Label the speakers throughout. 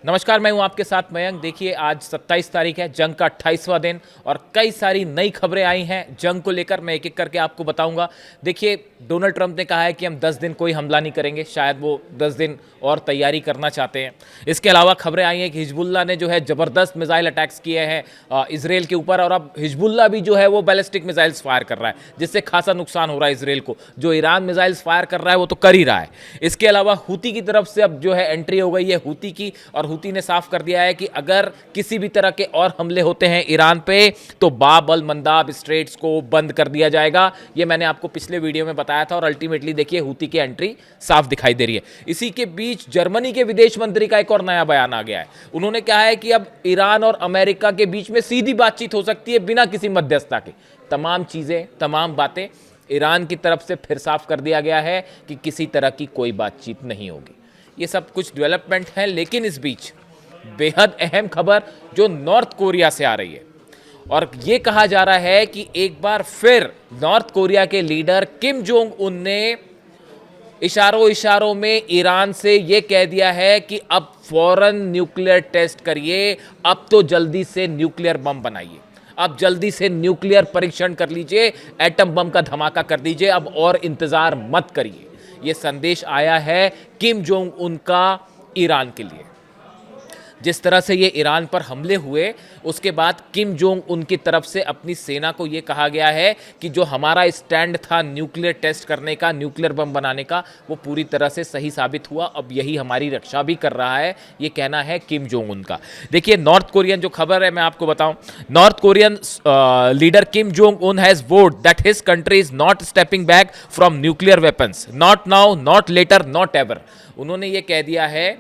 Speaker 1: नमस्कार, मैं हूं आपके साथ मयंक। देखिए, आज 27 तारीख है, जंग का 28वां दिन और कई सारी नई खबरें आई हैं जंग को लेकर। मैं एक एक करके आपको बताऊंगा। देखिए, डोनाल्ड ट्रंप ने कहा है कि हम 10 दिन कोई हमला नहीं करेंगे। शायद वो 10 दिन और तैयारी करना चाहते हैं। इसके अलावा खबरें आई हैं कि हिजबुल्ला ने जो है ज़बरदस्त मिसाइल अटैक्स किए हैं इसराइल के ऊपर, और अब हिजबुल्ला भी जो है वो बैलिस्टिक मिसाइल्स फायर कर रहा है, जिससे खासा नुकसान हो रहा है इसराइल को। जो ईरान मिसाइल्स फायर कर रहा है वो तो कर ही रहा है। इसके अलावा हूती की तरफ से अब जो है एंट्री हो गई है हूती की, और हूती ने साफ कर दिया है कि अगर किसी भी तरह के और हमले होते हैं ईरान पे तो बाब अल मंदाब स्ट्रेट्स को बंद कर दिया जाएगा। ये मैंने आपको पिछले वीडियो में बताया था, और अल्टीमेटली देखिए हूती की एंट्री साफ दिखाई दे रही है। इसी के बीच जर्मनी के विदेश मंत्री का एक और नया बयान आ गया है। उन्होंने कहा है कि अब ईरान और अमेरिका के बीच में सीधी बातचीत हो सकती है बिना किसी मध्यस्थता के। तमाम चीजें, तमाम बातें ईरान की तरफ से फिर साफ कर दिया गया है कि किसी तरह की कोई बातचीत नहीं होगी। ये सब कुछ डेवलपमेंट है, लेकिन इस बीच बेहद अहम खबर जो नॉर्थ कोरिया से आ रही है, और ये कहा जा रहा है कि एक बार फिर नॉर्थ कोरिया के लीडर किम जोंग उन ने इशारों इशारों में ईरान से ये कह दिया है कि अब फौरन न्यूक्लियर टेस्ट करिए, अब तो जल्दी से न्यूक्लियर बम बनाइए, अब जल्दी से न्यूक्लियर परीक्षण कर लीजिए, एटम बम का धमाका कर दीजिए, अब और इंतजार मत करिए। ये संदेश आया है किम जोंग उन का ईरान के लिए। जिस तरह से ये ईरान पर हमले हुए, उसके बाद किम जोंग उनकी तरफ से अपनी सेना को ये कहा गया है कि जो हमारा स्टैंड था न्यूक्लियर टेस्ट करने का, न्यूक्लियर बम बनाने का, वो पूरी तरह से सही साबित हुआ। अब यही हमारी रक्षा भी कर रहा है, ये कहना है किम जोंग उन का। देखिए, नॉर्थ कोरियन जो खबर है मैं आपको बताऊं, North Korean leader Kim Jong Un has vowed that his country is not stepping back from nuclear weapons, not now, not later, not ever. उन्होंने ये कह दिया है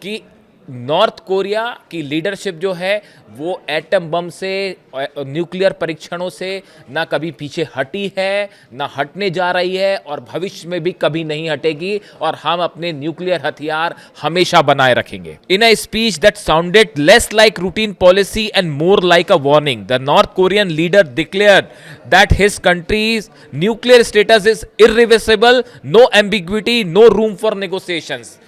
Speaker 1: कि नॉर्थ कोरिया की लीडरशिप जो है वो एटम बम से, न्यूक्लियर परीक्षणों से ना कभी पीछे हटी है, ना हटने जा रही है, और भविष्य में भी कभी नहीं हटेगी, और हम अपने न्यूक्लियर हथियार हमेशा बनाए रखेंगे। In a speech that sounded less like routine policy and more like a warning, the North Korean leader declared that his country's nuclear status is irreversible, no ambiguity, no room for negotiations.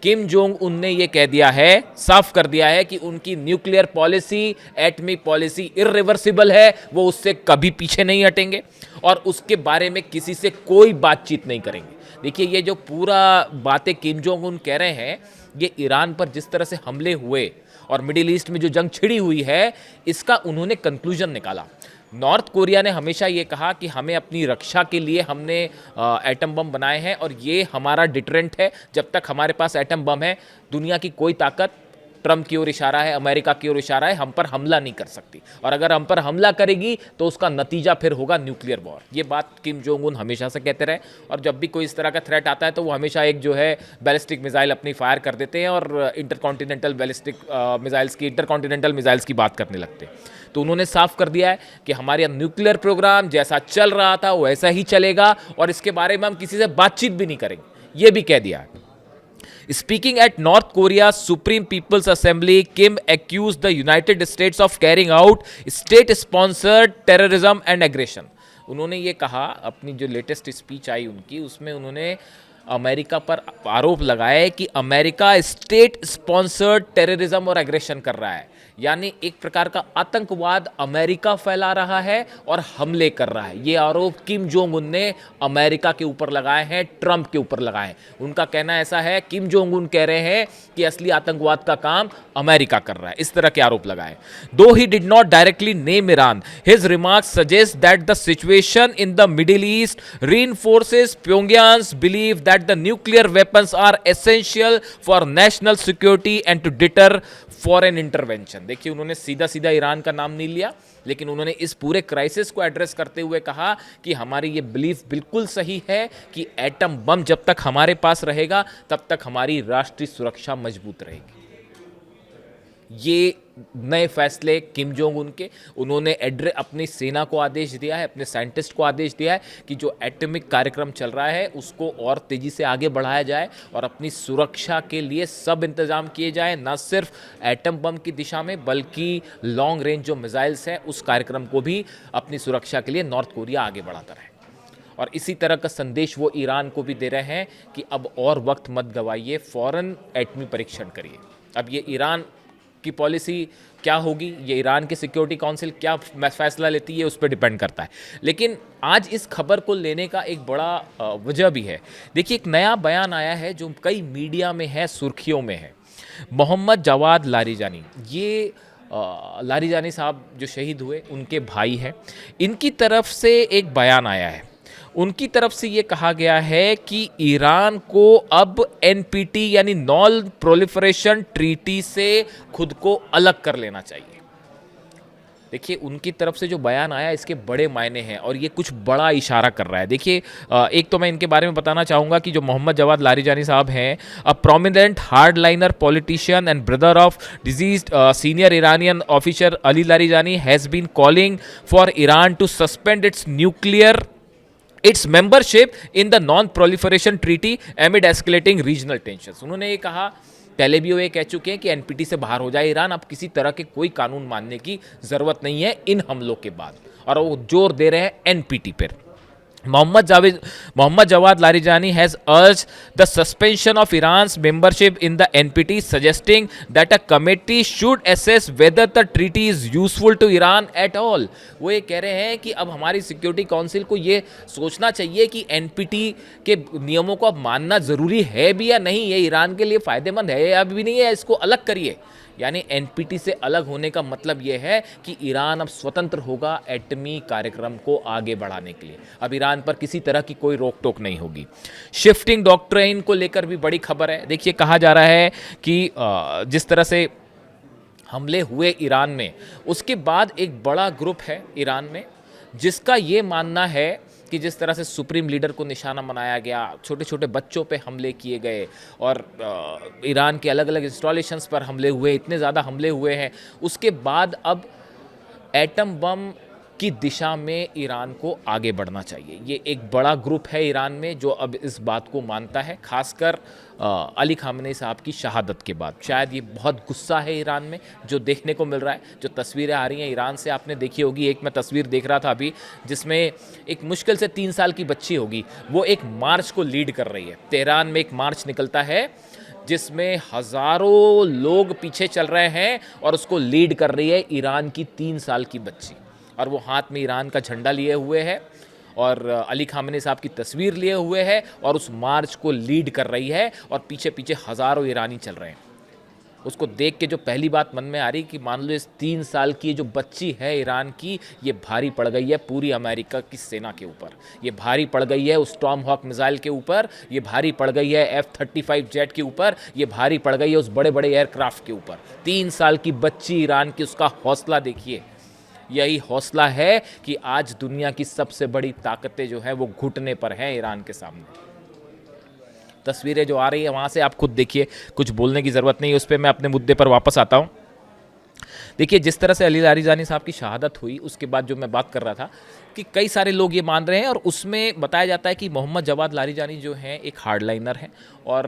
Speaker 1: Kim Jong Un ने यह कह दिया है, साफ कर दिया है कि उनकी न्यूक्लियर पॉलिसी, एटमी पॉलिसी इररिवर्सिबल है, वो उससे कभी पीछे नहीं हटेंगे, और उसके बारे में किसी से कोई बातचीत नहीं करेंगे। देखिए, ये जो पूरा बातें किम जोंग उन कह रहे हैं, ये ईरान पर जिस तरह से हमले हुए और मिडिल ईस्ट में जो जंग छिड़ी हुई है, इसका उन्होंने कंक्लूजन निकाला। नॉर्थ कोरिया ने हमेशा ये कहा कि हमें अपनी रक्षा के लिए हमने एटम बम बनाए हैं, और ये हमारा डिटरेंट है। जब तक हमारे पास एटम बम है, दुनिया की कोई ताकत, ट्रंप की ओर इशारा है, अमेरिका की ओर इशारा है, हम पर हमला नहीं कर सकती, और अगर हम पर हमला करेगी तो उसका नतीजा फिर होगा न्यूक्लियर वॉर। ये बात किम जोंग उन हमेशा से कहते रहे, और जब भी कोई इस तरह का थ्रेट आता है तो वो हमेशा एक जो है बैलिस्टिक मिसाइल अपनी फायर कर देते हैं, और इंटरकॉन्टिनेंटल बैलिस्टिक मिसाइल्स की, इंटरकॉन्टिनेंटल मिसाइल्स की बात करने लगते हैं। तो उन्होंने साफ कर दिया है कि हमारा न्यूक्लियर प्रोग्राम जैसा चल रहा था वैसा ही चलेगा, और इसके बारे में हम किसी से बातचीत भी नहीं करेंगे, ये भी कह दिया है। Speaking at North Korea's Supreme People's Assembly, Kim accused the United States of carrying out state-sponsored terrorism and aggression. उन्होंने ये कहा, अपनी जो लेटेस्ट स्पीच आई उनकी, उसमें उन्होंने अमेरिका पर आरोप लगाया है कि अमेरिका स्टेट स्पॉन्सर्ड टेररिज्म और एग्रेशन कर रहा है, यानी एक प्रकार का आतंकवाद अमेरिका फैला रहा है और हमले कर रहा है। ये आरोप किम जोंग उन ने अमेरिका के ऊपर लगाए हैं, ट्रंप के ऊपर लगाए हैं। उनका कहना ऐसा है, किम जोंग उन कह रहे हैं कि असली आतंकवाद का काम अमेरिका कर रहा है, इस तरह के आरोप लगाए। Though he did not directly name Iran, his remarks suggest that the situation in the Middle East reinforces Pyongyang's believe that the nuclear weapons are essential for national security and to deter foreign intervention. देखिए, उन्होंने सीधा सीधा Iran का नाम नहीं लिया, लेकिन उन्होंने इस पूरे क्राइसिस को एड्रेस करते हुए कहा कि हमारी ये बिलीफ बिल्कुल सही है कि एटम बम जब तक हमारे पास रहेगा तब तक हमारी राष्ट्रीय सुरक्षा मजबूत रहेगी। ये नए फैसले किम जोंग उन के, उन्होंने अपनी सेना को आदेश दिया है, अपने साइंटिस्ट को आदेश दिया है कि जो एटॉमिक कार्यक्रम चल रहा है उसको और तेज़ी से आगे बढ़ाया जाए, और अपनी सुरक्षा के लिए सब इंतजाम किए जाए, न सिर्फ एटम बम की दिशा में बल्कि लॉन्ग रेंज जो मिसाइल्स हैं उस कार्यक्रम को भी अपनी सुरक्षा के लिए नॉर्थ कोरिया आगे बढ़ाता रहे। और इसी तरह का संदेश वो ईरान को भी दे रहे हैं कि अब और वक्त मत गवाइए, फौरन एटमी परीक्षण करिए। अब ये ईरान की पॉलिसी क्या होगी, ये ईरान की सिक्योरिटी काउंसिल क्या फैसला लेती है, उस पर डिपेंड करता है। लेकिन आज इस खबर को लेने का एक बड़ा वजह भी है। देखिए, एक नया बयान आया है जो कई मीडिया में है, सुर्खियों में है। मोहम्मद जवाद लारिजानी, ये लारिजानी साहब जो शहीद हुए उनके भाई हैं, इनकी तरफ से एक बयान आया है। उनकी तरफ से ये कहा गया है कि ईरान को अब एनपीटी यानी नॉन प्रोलिफरेशन ट्रीटी से खुद को अलग कर लेना चाहिए। देखिए, उनकी तरफ से जो बयान आया इसके बड़े मायने हैं और ये कुछ बड़ा इशारा कर रहा है। देखिए, एक तो मैं इनके बारे में बताना चाहूँगा कि जो मोहम्मद जवाद लारिजानी साहब हैं, a prominent hardliner politician and brother of deceased senior Iranian officer Ali Larijani has been calling for Iran to suspend its membership in the non proliferation treaty amid escalating regional tensions. उन्होंने ये कहा, पहले भी वो ये कह चुके हैं कि एनपीटी से बाहर हो जाए ईरान, अब किसी तरह के कोई कानून मानने की ज़रूरत नहीं है इन हमलों के बाद, और वो जोर दे रहे हैं एनपीटी पर। Mohammad Javad Larijani has urged the suspension of Iran's membership in the NPT, suggesting that a committee should assess whether the treaty is useful to Iran at all। वो ये कह रहे हैं कि अब हमारी सिक्योरिटी काउंसिल को ये सोचना चाहिए कि एनपीटी के नियमों को अब मानना ज़रूरी है भी या नहीं, ये ईरान के लिए फ़ायदेमंद है या भी नहीं है, इसको अलग करिए। यानी एनपीटी से अलग होने का मतलब यह है कि ईरान अब स्वतंत्र होगा एटमी कार्यक्रम को आगे बढ़ाने के लिए। अब ईरान पर किसी तरह की कोई रोक टोक नहीं होगी। शिफ्टिंग डॉक्ट्राइन को लेकर भी बड़ी खबर है। देखिए, कहा जा रहा है कि जिस तरह से हमले हुए ईरान में, उसके बाद एक बड़ा ग्रुप है ईरान में जिसका ये मानना है कि जिस तरह से सुप्रीम लीडर को निशाना बनाया गया, छोटे छोटे बच्चों पे हमले किए गए और ईरान के अलग अलग इंस्टॉलेशंस पर हमले हुए, इतने ज़्यादा हमले हुए हैं, उसके बाद अब एटम बम की दिशा में ईरान को आगे बढ़ना चाहिए। ये एक बड़ा ग्रुप है ईरान में जो अब इस बात को मानता है, खासकर अली खामनेई साहब की शहादत के बाद। शायद ये बहुत गुस्सा है ईरान में जो देखने को मिल रहा है। जो तस्वीरें आ रही हैं ईरान से, आपने देखी होगी, एक मैं तस्वीर देख रहा था अभी जिसमें एक मुश्किल से 3 साल की बच्ची होगी, वो एक मार्च को लीड कर रही है। तेहरान में एक मार्च निकलता है जिसमें हज़ारों लोग पीछे चल रहे हैं और उसको लीड कर रही है ईरान की 3 साल की बच्ची, और वो हाथ में ईरान का झंडा लिए हुए है और अली खामनेई साहब की तस्वीर लिए हुए है और उस मार्च को लीड कर रही है और पीछे पीछे हज़ारों ईरानी चल रहे हैं। उसको देख के जो पहली बात मन में आ रही कि मान लो इस 3 साल की जो बच्ची है ईरान की, ये भारी पड़ गई है पूरी अमेरिका की सेना के ऊपर, ये भारी पड़ गई है उस टॉम हॉक मिसाइल के ऊपर, ये भारी पड़ गई है F-35 जेट के ऊपर, ये भारी पड़ गई है उस बड़े बड़े एयरक्राफ्ट के ऊपर। 3 साल की बच्ची ईरान की, उसका हौसला देखिए। यही हौसला है कि आज दुनिया की सबसे बड़ी ताकतें जो हैं वो घुटने पर हैं ईरान के सामने। तस्वीरें जो आ रही है वहाँ से आप खुद देखिए, कुछ बोलने की ज़रूरत नहीं है उस पर। मैं अपने मुद्दे पर वापस आता हूँ। देखिए, जिस तरह से अली लारिजानी साहब की शहादत हुई उसके बाद जो मैं बात कर रहा था कि कई सारे लोग ये मान रहे हैं और उसमें बताया जाता है कि मोहम्मद जवाद लारिजानी जो हैं एक हार्डलाइनर हैं और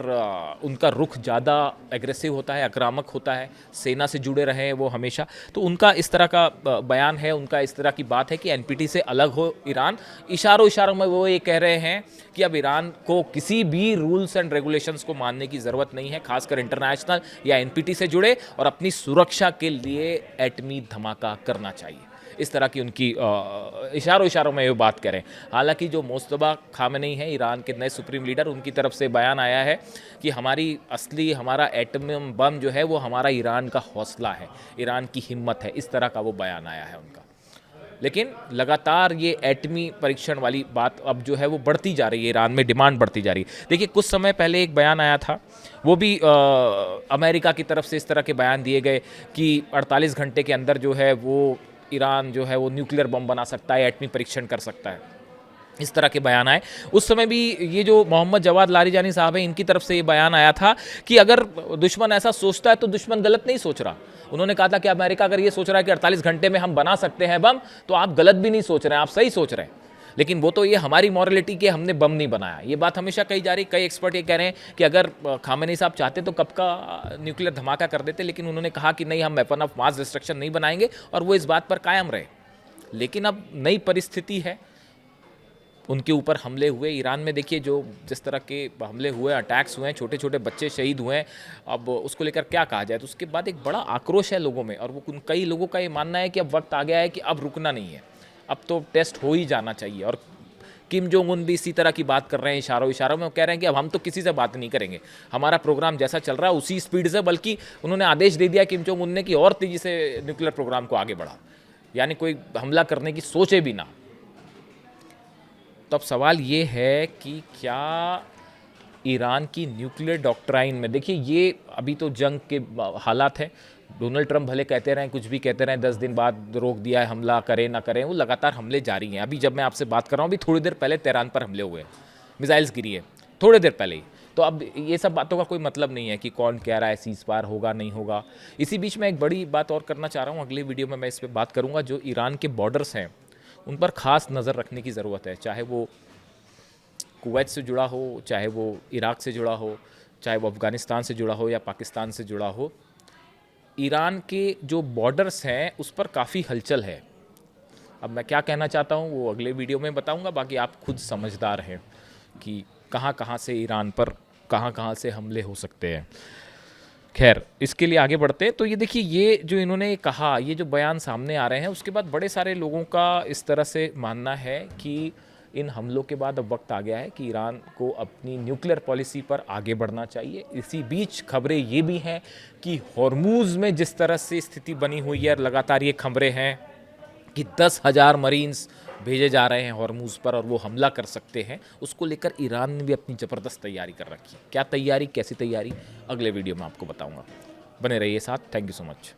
Speaker 1: उनका रुख ज़्यादा एग्रेसिव होता है, आक्रामक होता है, सेना से जुड़े रहे हैं वो हमेशा। तो उनका इस तरह का बयान है, उनका इस तरह की बात है कि एनपीटी से अलग हो ईरान। इशारों इशारों में वो ये कह रहे हैं कि अब ईरान को किसी भी रूल्स एंड रेगुलेशंस को मानने की ज़रूरत नहीं है, खासकर इंटरनेशनल या एनपीटी से जुड़े, और अपनी सुरक्षा के लिए एटमी धमाका करना चाहिए। इस तरह की उनकी इशारों में ये बात करें। हालांकि जो मुस्तफा खामेनेई हैं ईरान के नए सुप्रीम लीडर, उनकी तरफ से बयान आया है कि हमारा एटम बम जो है वो हमारा ईरान का हौसला है, ईरान की हिम्मत है, इस तरह का वो बयान आया है उनका। लेकिन लगातार ये एटमी परीक्षण वाली बात अब जो है वो बढ़ती जा रही है, ईरान में डिमांड बढ़ती जा रही है। देखिए, कुछ समय पहले एक बयान आया था, वो भी अमेरिका की तरफ से इस तरह के बयान दिए गए कि 48 घंटे के अंदर जो है वो ईरान जो है वो न्यूक्लियर बम बना सकता है, एटमी परीक्षण कर सकता है, इस तरह के बयान आए। उस समय भी ये जो मोहम्मद जवाद लारिजानी साहब हैं, इनकी तरफ से ये बयान आया था कि अगर दुश्मन ऐसा सोचता है तो दुश्मन गलत नहीं सोच रहा। उन्होंने कहा था कि अमेरिका अगर ये सोच रहा है कि 48 घंटे में हम बना सकते हैं बम, तो आप गलत भी नहीं सोच रहे हैं, आप सही सोच रहे हैं। लेकिन वो तो ये हमारी मॉरलिटी के हमने बम नहीं बनाया, ये बात हमेशा कही जा रही। कई एक्सपर्ट ये कह रहे हैं कि अगर खामेनेई साहब चाहते तो कब का न्यूक्लियर धमाका कर देते, लेकिन उन्होंने कहा कि नहीं, हम वेपन ऑफ मास डिस्ट्रक्शन नहीं बनाएंगे, और वो इस बात पर कायम रहे। लेकिन अब नई परिस्थिति है, उनके ऊपर हमले हुए। ईरान में देखिए जो जिस तरह के हमले हुए, अटैक्स हुए हैं, छोटे छोटे बच्चे शहीद हुए हैं, अब उसको लेकर क्या कहा जाए। तो उसके बाद एक बड़ा आक्रोश है लोगों में, और वो कई लोगों का ये मानना है कि अब वक्त आ गया है कि अब रुकना नहीं है, अब तो टेस्ट हो ही जाना चाहिए। और किम जोंग उन भी इसी तरह की बात कर रहे हैं, इशारों इशारों में वो कह रहे हैं कि अब हम तो किसी से बात नहीं करेंगे, हमारा प्रोग्राम जैसा चल रहा है उसी स्पीड से, बल्कि उन्होंने आदेश दे दिया किम जोंग उन ने कि और तेज़ी से न्यूक्लियर प्रोग्राम को आगे बढ़ा, यानी कोई हमला करने की सोचे भी ना। तो अब सवाल ये है कि क्या ईरान की न्यूक्लियर डॉक्ट्राइन में, देखिए ये अभी तो जंग के हालात हैं, डोनाल्ड ट्रंप भले कहते रहें, कुछ भी कहते रहें, 10 दिन बाद रोक दिया है, हमला करें ना करें, वो लगातार हमले जारी हैं। अभी जब मैं आपसे बात कर रहा हूँ, अभी थोड़ी देर पहले तेहरान पर हमले हुए, मिसाइल्स गिरी है थोड़ी देर पहले ही। तो अब ये सब बातों का कोई मतलब नहीं है कि कौन कह रहा है सीज़ फायर होगा नहीं होगा। इसी बीच में एक बड़ी बात और करना चाह रहा हूँ, अगली वीडियो में मैं इस पर बात करूँगा। जो ईरान के बॉर्डर्स हैं उन पर ख़ास नज़र रखने की ज़रूरत है, चाहे वो कुवैत से जुड़ा हो, चाहे वो इराक से जुड़ा हो, चाहे वो अफ़गानिस्तान से जुड़ा हो या पाकिस्तान से जुड़ा हो। ईरान के जो बॉर्डर्स हैं उस पर काफ़ी हलचल है। अब मैं क्या कहना चाहता हूँ वो अगले वीडियो में बताऊँगा, बाकी आप खुद समझदार हैं कि कहाँ कहाँ से ईरान पर कहाँ कहाँ से हमले हो सकते हैं। खैर, इसके लिए आगे बढ़ते हैं। तो ये देखिए, ये जो इन्होंने कहा, ये जो बयान सामने आ रहे हैं, उसके बाद बड़े सारे लोगों का इस तरह से मानना है कि इन हमलों के बाद अब वक्त आ गया है कि ईरान को अपनी न्यूक्लियर पॉलिसी पर आगे बढ़ना चाहिए। इसी बीच खबरें ये भी हैं कि हॉर्मूज़ में जिस तरह से स्थिति बनी हुई है, लगातार ये खबरें हैं कि 10,000 मरीन्स भेजे जा रहे हैं हॉर्मूज़ पर और वो हमला कर सकते हैं। उसको लेकर ईरान ने भी अपनी ज़बरदस्त तैयारी कर रखी है। क्या तैयारी, कैसी तैयारी, अगले वीडियो में आपको बताऊंगा। बने रहिए साथ। Thank you so much.